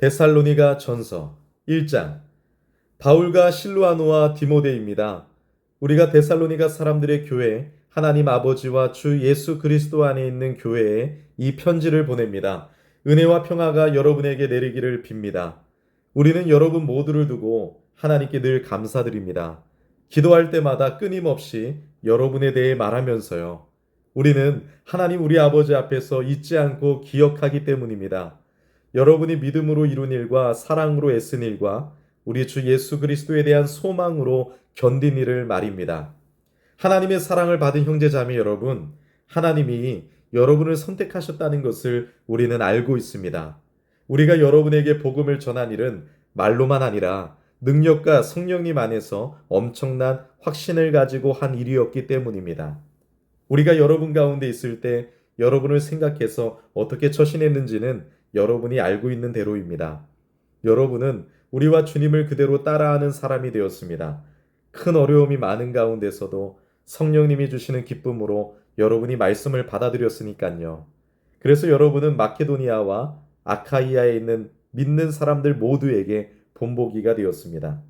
데살로니가 전서 1장. 바울과 실루아노와 디모데입니다. 우리가 데살로니가 사람들의 교회, 하나님 아버지와 주 예수 그리스도 안에 있는 교회에 이 편지를 보냅니다. 은혜와 평화가 여러분에게 내리기를 빕니다. 우리는 여러분 모두를 두고 하나님께 늘 감사드립니다. 기도할 때마다 끊임없이 여러분에 대해 말하면서요. 우리는 하나님 우리 아버지 앞에서 잊지 않고 기억하기 때문입니다. 여러분이 믿음으로 이룬 일과 사랑으로 애쓴 일과 우리 주 예수 그리스도에 대한 소망으로 견딘 일을 말입니다. 하나님의 사랑을 받은 형제자매 여러분, 하나님이 여러분을 선택하셨다는 것을 우리는 알고 있습니다. 우리가 여러분에게 복음을 전한 일은 말로만 아니라 능력과 성령님 안에서 엄청난 확신을 가지고 한 일이었기 때문입니다. 우리가 여러분 가운데 있을 때 여러분을 생각해서 어떻게 처신했는지는 여러분이 알고 있는 대로입니다. 여러분은 우리와 주님을 그대로 따라하는 사람이 되었습니다. 큰 어려움이 많은 가운데서도 성령님이 주시는 기쁨으로 여러분이 말씀을 받아들였으니까요. 그래서 여러분은 마케도니아와 아카이아에 있는 믿는 사람들 모두에게 본보기가 되었습니다.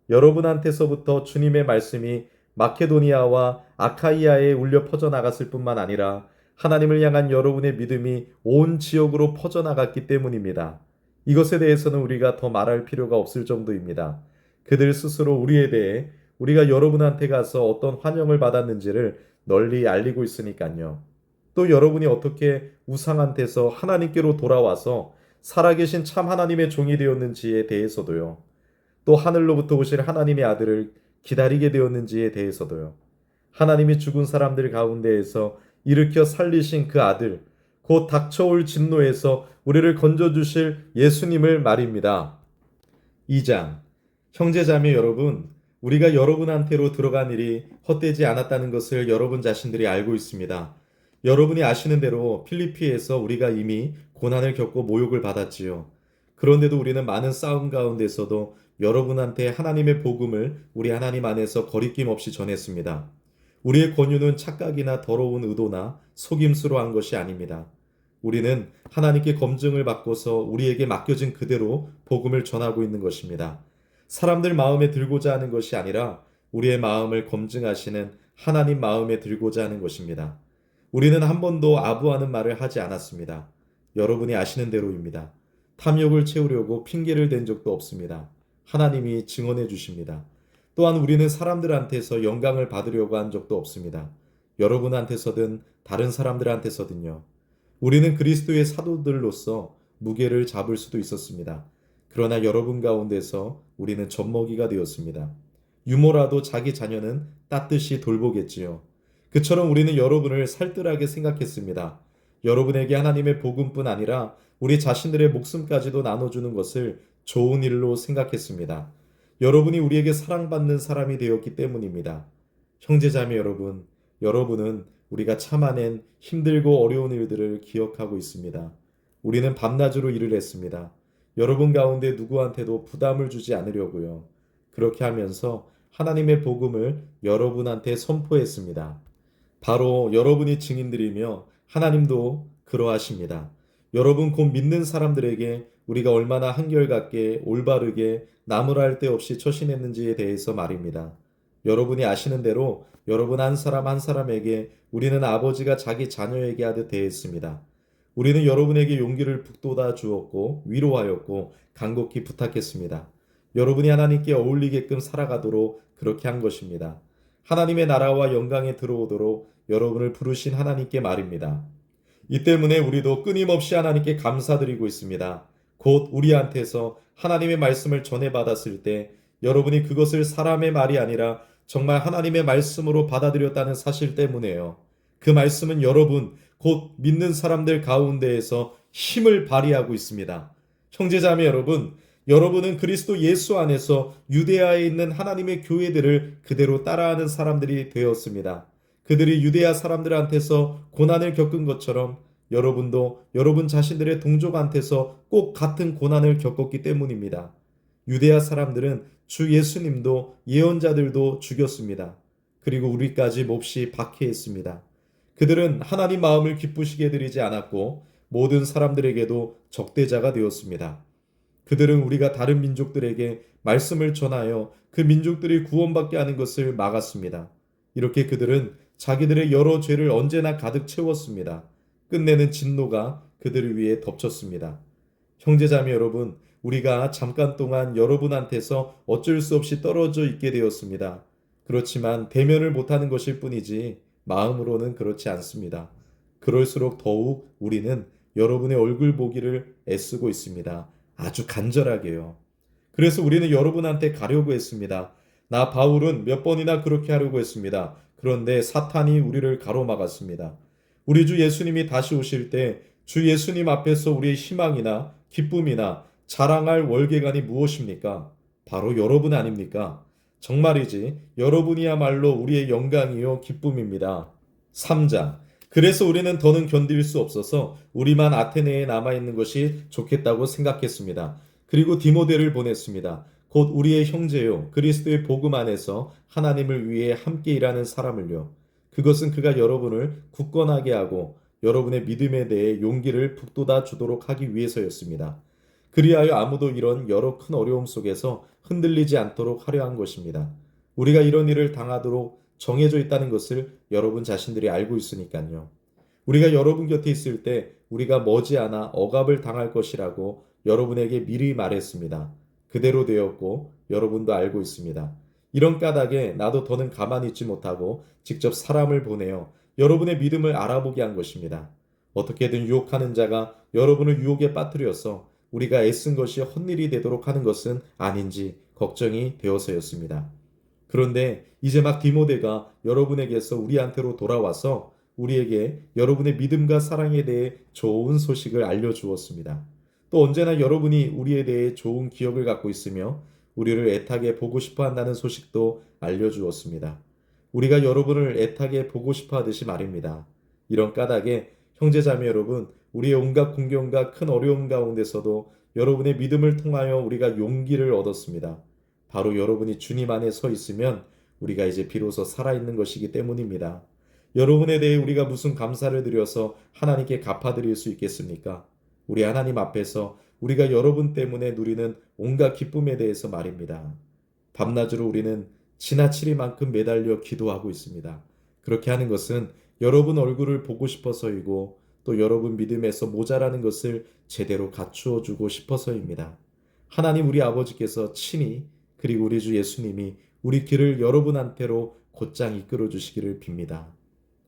여러분한테서부터 주님의 말씀이 마케도니아와 아카이아에 울려 퍼져나갔을 뿐만 아니라 하나님을 향한 여러분의 믿음이 온 지역으로 퍼져나갔기 때문입니다. 이것에 대해서는 우리가 더 말할 필요가 없을 정도입니다. 그들 스스로 우리에 대해 우리가 여러분한테 가서 어떤 환영을 받았는지를 널리 알리고 있으니까요. 또 여러분이 어떻게 우상한테서 하나님께로 돌아와서 살아계신 참 하나님의 종이 되었는지에 대해서도요. 또 하늘로부터 오실 하나님의 아들을 기다리게 되었는지에 대해서도요. 하나님이 죽은 사람들 가운데에서 일으켜 살리신 그 아들, 곧 닥쳐올 진노에서 우리를 건져주실 예수님을 말입니다. 2장. 형제자매 여러분, 우리가 여러분한테로 들어간 일이 헛되지 않았다는 것을 여러분 자신들이 알고 있습니다. 여러분이 아시는 대로 필리피에서 우리가 이미 고난을 겪고 모욕을 받았지요. 그런데도 우리는 많은 싸움 가운데서도 여러분한테 하나님의 복음을 우리 하나님 안에서 거리낌 없이 전했습니다. 우리의 권유는 착각이나 더러운 의도나 속임수로 한 것이 아닙니다. 우리는 하나님께 검증을 받고서 우리에게 맡겨진 그대로 복음을 전하고 있는 것입니다. 사람들 마음에 들고자 하는 것이 아니라 우리의 마음을 검증하시는 하나님 마음에 들고자 하는 것입니다. 우리는 한 번도 아부하는 말을 하지 않았습니다. 여러분이 아시는 대로입니다. 탐욕을 채우려고 핑계를 댄 적도 없습니다. 하나님이 증언해 주십니다. 또한 우리는 사람들한테서 영광을 받으려고 한 적도 없습니다. 여러분한테서든 다른 사람들한테서든요. 우리는 그리스도의 사도들로서 무게를 잡을 수도 있었습니다. 그러나 여러분 가운데서 우리는 젖먹이가 되었습니다. 유모라도 자기 자녀는 따뜻이 돌보겠지요. 그처럼 우리는 여러분을 살뜰하게 생각했습니다. 여러분에게 하나님의 복음뿐 아니라 우리 자신들의 목숨까지도 나눠주는 것을 좋은 일로 생각했습니다. 여러분이 우리에게 사랑받는 사람이 되었기 때문입니다. 형제자매 여러분, 여러분은 우리가 참아낸 힘들고 어려운 일들을 기억하고 있습니다. 우리는 밤낮으로 일을 했습니다. 여러분 가운데 누구한테도 부담을 주지 않으려고요. 그렇게 하면서 하나님의 복음을 여러분한테 선포했습니다. 바로 여러분이 증인들이며 하나님도 그러하십니다. 여러분 곧 믿는 사람들에게 우리가 얼마나 한결같게 올바르게 나무랄 데 없이 처신했는지에 대해서 말입니다. 여러분이 아시는 대로 여러분 한 사람 한 사람에게 우리는 아버지가 자기 자녀에게 하듯 대했습니다. 우리는 여러분에게 용기를 북돋아 주었고 위로하였고 간곡히 부탁했습니다. 여러분이 하나님께 어울리게끔 살아가도록 그렇게 한 것입니다. 하나님의 나라와 영광에 들어오도록 여러분을 부르신 하나님께 말입니다. 이 때문에 우리도 끊임없이 하나님께 감사드리고 있습니다. 곧 우리한테서 하나님의 말씀을 전해받았을 때 여러분이 그것을 사람의 말이 아니라 정말 하나님의 말씀으로 받아들였다는 사실 때문에요. 그 말씀은 여러분, 곧 믿는 사람들 가운데에서 힘을 발휘하고 있습니다. 형제자매 여러분, 여러분은 그리스도 예수 안에서 유대아에 있는 하나님의 교회들을 그대로 따라하는 사람들이 되었습니다. 그들이 유대아 사람들한테서 고난을 겪은 것처럼 여러분도 여러분 자신들의 동족한테서 꼭 같은 고난을 겪었기 때문입니다. 유대아 사람들은 주 예수님도 예언자들도 죽였습니다. 그리고 우리까지 몹시 박해했습니다. 그들은 하나님 마음을 기쁘시게 드리지 않았고 모든 사람들에게도 적대자가 되었습니다. 그들은 우리가 다른 민족들에게 말씀을 전하여 그 민족들이 구원받게 하는 것을 막았습니다. 이렇게 그들은 자기들의 여러 죄를 언제나 가득 채웠습니다. 끝내는 진노가 그들을 위해 덮쳤습니다. 형제자매 여러분, 우리가 잠깐 동안 여러분한테서 어쩔 수 없이 떨어져 있게 되었습니다. 그렇지만 대면을 못하는 것일 뿐이지 마음으로는 그렇지 않습니다. 그럴수록 더욱 우리는 여러분의 얼굴 보기를 애쓰고 있습니다. 아주 간절하게요. 그래서 우리는 여러분한테 가려고 했습니다. 나 바울은 몇 번이나 그렇게 하려고 했습니다. 그런데 사탄이 우리를 가로막았습니다. 우리 주 예수님이 다시 오실 때 주 예수님 앞에서 우리의 희망이나 기쁨이나 자랑할 월계관이 무엇입니까? 바로 여러분 아닙니까? 정말이지 여러분이야말로 우리의 영광이요 기쁨입니다. 3장. 그래서 우리는 더는 견딜 수 없어서 우리만 아테네에 남아있는 것이 좋겠다고 생각했습니다. 그리고 디모데를 보냈습니다. 곧 우리의 형제요 그리스도의 복음 안에서 하나님을 위해 함께 일하는 사람을요. 그것은 그가 여러분을 굳건하게 하고 여러분의 믿음에 대해 용기를 북돋아 주도록 하기 위해서였습니다. 그리하여 아무도 이런 여러 큰 어려움 속에서 흔들리지 않도록 하려 한 것입니다. 우리가 이런 일을 당하도록 정해져 있다는 것을 여러분 자신들이 알고 있으니까요. 우리가 여러분 곁에 있을 때 우리가 머지않아 억압을 당할 것이라고 여러분에게 미리 말했습니다. 그대로 되었고 여러분도 알고 있습니다. 이런 까닭에 나도 더는 가만히 있지 못하고 직접 사람을 보내어 여러분의 믿음을 알아보게 한 것입니다. 어떻게든 유혹하는 자가 여러분을 유혹에 빠뜨려서 우리가 애쓴 것이 헛일이 되도록 하는 것은 아닌지 걱정이 되어서였습니다. 그런데 이제 막 디모데가 여러분에게서 우리한테로 돌아와서 우리에게 여러분의 믿음과 사랑에 대해 좋은 소식을 알려주었습니다. 또 언제나 여러분이 우리에 대해 좋은 기억을 갖고 있으며 우리를 애타게 보고 싶어 한다는 소식도 알려주었습니다. 우리가 여러분을 애타게 보고 싶어 하듯이 말입니다. 이런 까닭에 형제자매 여러분, 우리의 온갖 공경과 큰 어려움 가운데서도 여러분의 믿음을 통하여 우리가 용기를 얻었습니다. 바로 여러분이 주님 안에 서 있으면 우리가 이제 비로소 살아있는 것이기 때문입니다. 여러분에 대해 우리가 무슨 감사를 드려서 하나님께 갚아드릴 수 있겠습니까? 우리 하나님 앞에서 우리가 여러분 때문에 누리는 온갖 기쁨에 대해서 말입니다. 밤낮으로 우리는 지나치리만큼 매달려 기도하고 있습니다. 그렇게 하는 것은 여러분 얼굴을 보고 싶어서이고 또 여러분 믿음에서 모자라는 것을 제대로 갖추어 주고 싶어서입니다. 하나님 우리 아버지께서 친히 그리고 우리 주 예수님이 우리 길을 여러분한테로 곧장 이끌어 주시기를 빕니다.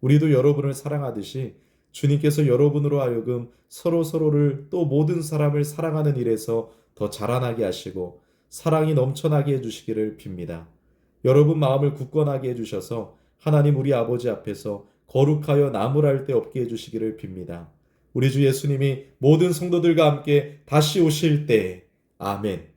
우리도 여러분을 사랑하듯이 주님께서 여러분으로 하여금 서로를 또 모든 사람을 사랑하는 일에서 더 자라나게 하시고 사랑이 넘쳐나게 해주시기를 빕니다. 여러분 마음을 굳건하게 해주셔서 하나님 우리 아버지 앞에서 거룩하여 나무랄 데 없게 해주시기를 빕니다. 우리 주 예수님이 모든 성도들과 함께 다시 오실 때 아멘.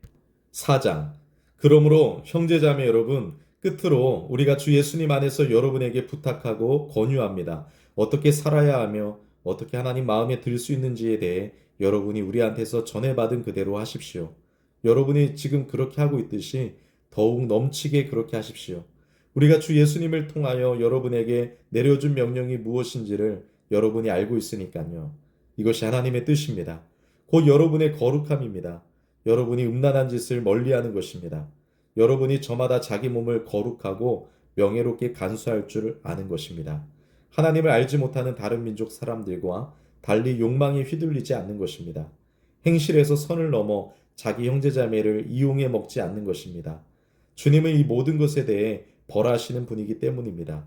4장. 그러므로 형제자매 여러분, 끝으로 우리가 주 예수님 안에서 여러분에게 부탁하고 권유합니다. 어떻게 살아야 하며 어떻게 하나님 마음에 들 수 있는지에 대해 여러분이 우리한테서 전해받은 그대로 하십시오. 여러분이 지금 그렇게 하고 있듯이 더욱 넘치게 그렇게 하십시오. 우리가 주 예수님을 통하여 여러분에게 내려준 명령이 무엇인지를 여러분이 알고 있으니까요. 이것이 하나님의 뜻입니다. 곧 여러분의 거룩함입니다. 여러분이 음란한 짓을 멀리하는 것입니다. 여러분이 저마다 자기 몸을 거룩하고 명예롭게 간수할 줄 아는 것입니다. 하나님을 알지 못하는 다른 민족 사람들과 달리 욕망에 휘둘리지 않는 것입니다. 행실에서 선을 넘어 자기 형제자매를 이용해 먹지 않는 것입니다. 주님은 이 모든 것에 대해 벌하시는 분이기 때문입니다.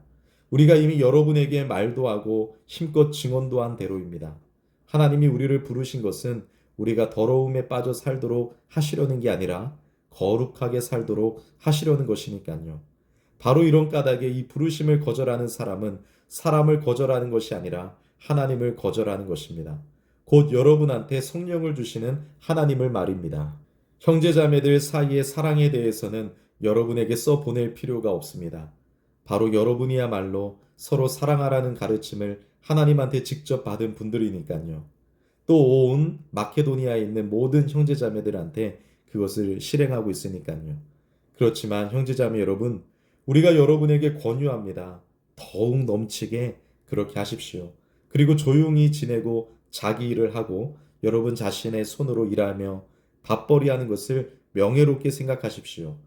우리가 이미 여러분에게 말도 하고 힘껏 증언도 한 대로입니다. 하나님이 우리를 부르신 것은 우리가 더러움에 빠져 살도록 하시려는 게 아니라 거룩하게 살도록 하시려는 것이니까요. 바로 이런 까닭에 이 부르심을 거절하는 사람은 사람을 거절하는 것이 아니라 하나님을 거절하는 것입니다. 곧 여러분한테 성령을 주시는 하나님을 말입니다. 형제자매들 사이의 사랑에 대해서는 여러분에게 써보낼 필요가 없습니다. 바로 여러분이야말로 서로 사랑하라는 가르침을 하나님한테 직접 받은 분들이니까요. 또 온 마케도니아에 있는 모든 형제자매들한테 그것을 실행하고 있으니까요. 그렇지만 형제자매 여러분, 우리가 여러분에게 권유합니다. 더욱 넘치게 그렇게 하십시오. 그리고 조용히 지내고 자기 일을 하고 여러분 자신의 손으로 일하며 밥벌이 하는 것을 명예롭게 생각하십시오.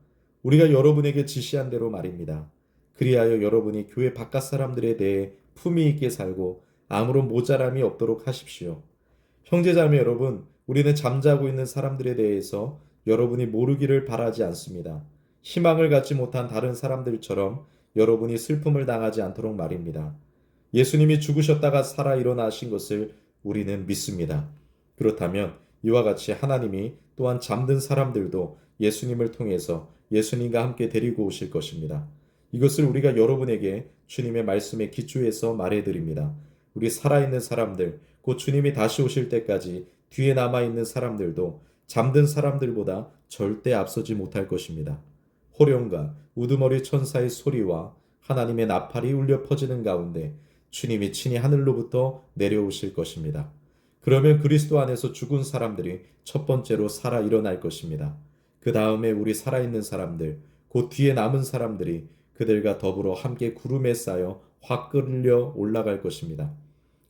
우리가 여러분에게 지시한 대로 말입니다. 그리하여 여러분이 교회 바깥 사람들에 대해 품위 있게 살고 아무런 모자람이 없도록 하십시오. 형제자매 여러분, 우리는 잠자고 있는 사람들에 대해서 여러분이 모르기를 바라지 않습니다. 희망을 갖지 못한 다른 사람들처럼 여러분이 슬픔을 당하지 않도록 말입니다. 예수님이 죽으셨다가 살아 일어나신 것을 우리는 믿습니다. 그렇다면 이와 같이 하나님이 또한 잠든 사람들도 예수님을 통해서 예수님과 함께 데리고 오실 것입니다. 이것을 우리가 여러분에게 주님의 말씀에 기초해서 말해드립니다. 우리 살아있는 사람들, 곧 주님이 다시 오실 때까지 뒤에 남아있는 사람들도 잠든 사람들보다 절대 앞서지 못할 것입니다. 호령과 우두머리 천사의 소리와 하나님의 나팔이 울려 퍼지는 가운데 주님이 친히 하늘로부터 내려오실 것입니다. 그러면 그리스도 안에서 죽은 사람들이 첫 번째로 살아 일어날 것입니다. 그 다음에 우리 살아있는 사람들, 곧 뒤에 남은 사람들이 그들과 더불어 함께 구름에 쌓여 확 끌려 올라갈 것입니다.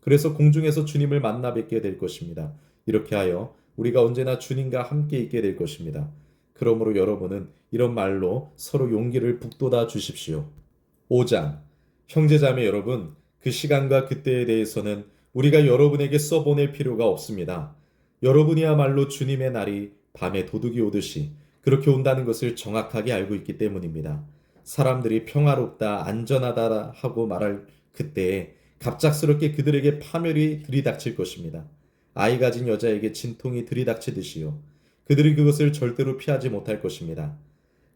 그래서 공중에서 주님을 만나 뵙게 될 것입니다. 이렇게 하여 우리가 언제나 주님과 함께 있게 될 것입니다. 그러므로 여러분은 이런 말로 서로 용기를 북돋아 주십시오. 5장. 형제자매 여러분, 그 시간과 그때에 대해서는 우리가 여러분에게 써보낼 필요가 없습니다. 여러분이야말로 주님의 날이 밤에 도둑이 오듯이 그렇게 온다는 것을 정확하게 알고 있기 때문입니다. 사람들이 평화롭다, 안전하다 하고 말할 그때에 갑작스럽게 그들에게 파멸이 들이닥칠 것입니다. 아이 가진 여자에게 진통이 들이닥치듯이요. 그들이 그것을 절대로 피하지 못할 것입니다.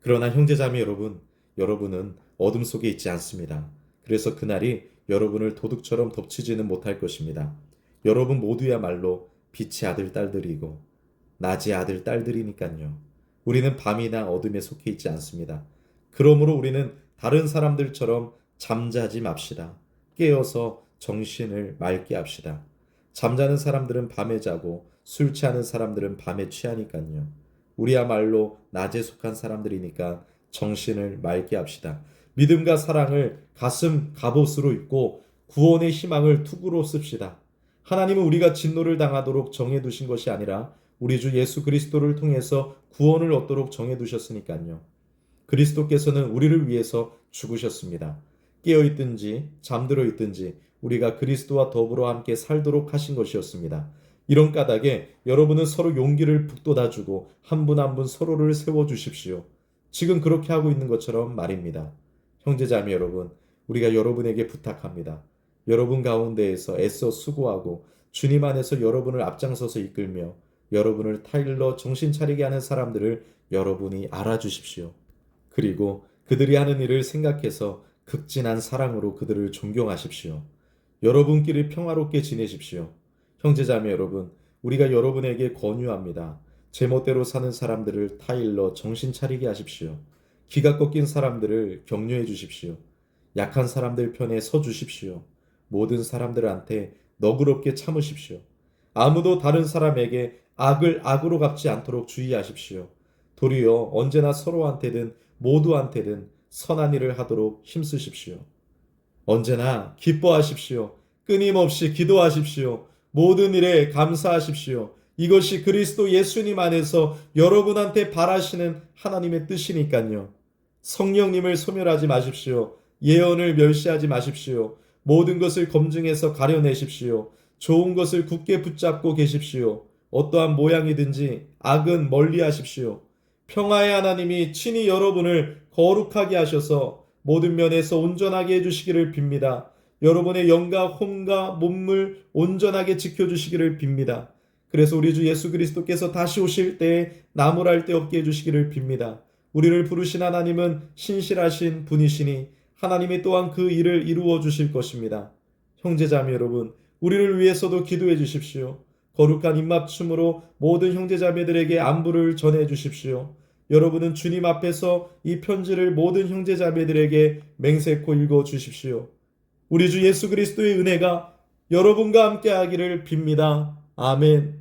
그러나 형제자매 여러분, 여러분은 어둠 속에 있지 않습니다. 그래서 그날이 여러분을 도둑처럼 덮치지는 못할 것입니다. 여러분 모두야말로 빛의 아들 딸들이고 낮의 아들 딸들이니까요. 우리는 밤이나 어둠에 속해 있지 않습니다. 그러므로 우리는 다른 사람들처럼 잠자지 맙시다. 깨어서 정신을 맑게 합시다. 잠자는 사람들은 밤에 자고 술 취하는 사람들은 밤에 취하니까요. 우리야말로 낮에 속한 사람들이니까 정신을 맑게 합시다. 믿음과 사랑을 가슴 갑옷으로 입고 구원의 희망을 투구로 씁시다. 하나님은 우리가 진노를 당하도록 정해두신 것이 아니라 우리 주 예수 그리스도를 통해서 구원을 얻도록 정해두셨으니까요. 그리스도께서는 우리를 위해서 죽으셨습니다. 깨어있든지 잠들어 있든지 우리가 그리스도와 더불어 함께 살도록 하신 것이었습니다. 이런 까닭에 여러분은 서로 용기를 북돋아주고 한 분 한 분 서로를 세워주십시오. 지금 그렇게 하고 있는 것처럼 말입니다. 형제자매 여러분, 우리가 여러분에게 부탁합니다. 여러분 가운데에서 애써 수고하고 주님 안에서 여러분을 앞장서서 이끌며 여러분을 타일러 정신 차리게 하는 사람들을 여러분이 알아주십시오. 그리고 그들이 하는 일을 생각해서 극진한 사랑으로 그들을 존경하십시오. 여러분끼리 평화롭게 지내십시오. 형제자매 여러분, 우리가 여러분에게 권유합니다. 제멋대로 사는 사람들을 타일러 정신 차리게 하십시오. 기가 꺾인 사람들을 격려해 주십시오. 약한 사람들 편에 서 주십시오. 모든 사람들한테 너그럽게 참으십시오. 아무도 다른 사람에게 악을 악으로 갚지 않도록 주의하십시오. 도리어 언제나 서로한테든 모두한테든 선한 일을 하도록 힘쓰십시오. 언제나 기뻐하십시오. 끊임없이 기도하십시오. 모든 일에 감사하십시오. 이것이 그리스도 예수님 안에서 여러분한테 바라시는 하나님의 뜻이니까요. 성령님을 소멸하지 마십시오. 예언을 멸시하지 마십시오. 모든 것을 검증해서 가려내십시오. 좋은 것을 굳게 붙잡고 계십시오. 어떠한 모양이든지 악은 멀리하십시오. 평화의 하나님이 친히 여러분을 거룩하게 하셔서 모든 면에서 온전하게 해주시기를 빕니다. 여러분의 영과 혼과 몸을 온전하게 지켜주시기를 빕니다. 그래서 우리 주 예수 그리스도께서 다시 오실 때에 나무랄 데 없게 해주시기를 빕니다. 우리를 부르신 하나님은 신실하신 분이시니 하나님이 또한 그 일을 이루어 주실 것입니다. 형제자매 여러분, 우리를 위해서도 기도해 주십시오. 거룩한 입맞춤으로 모든 형제자매들에게 안부를 전해 주십시오. 여러분은 주님 앞에서 이 편지를 모든 형제자매들에게 맹세코 읽어 주십시오. 우리 주 예수 그리스도의 은혜가 여러분과 함께 하기를 빕니다. 아멘.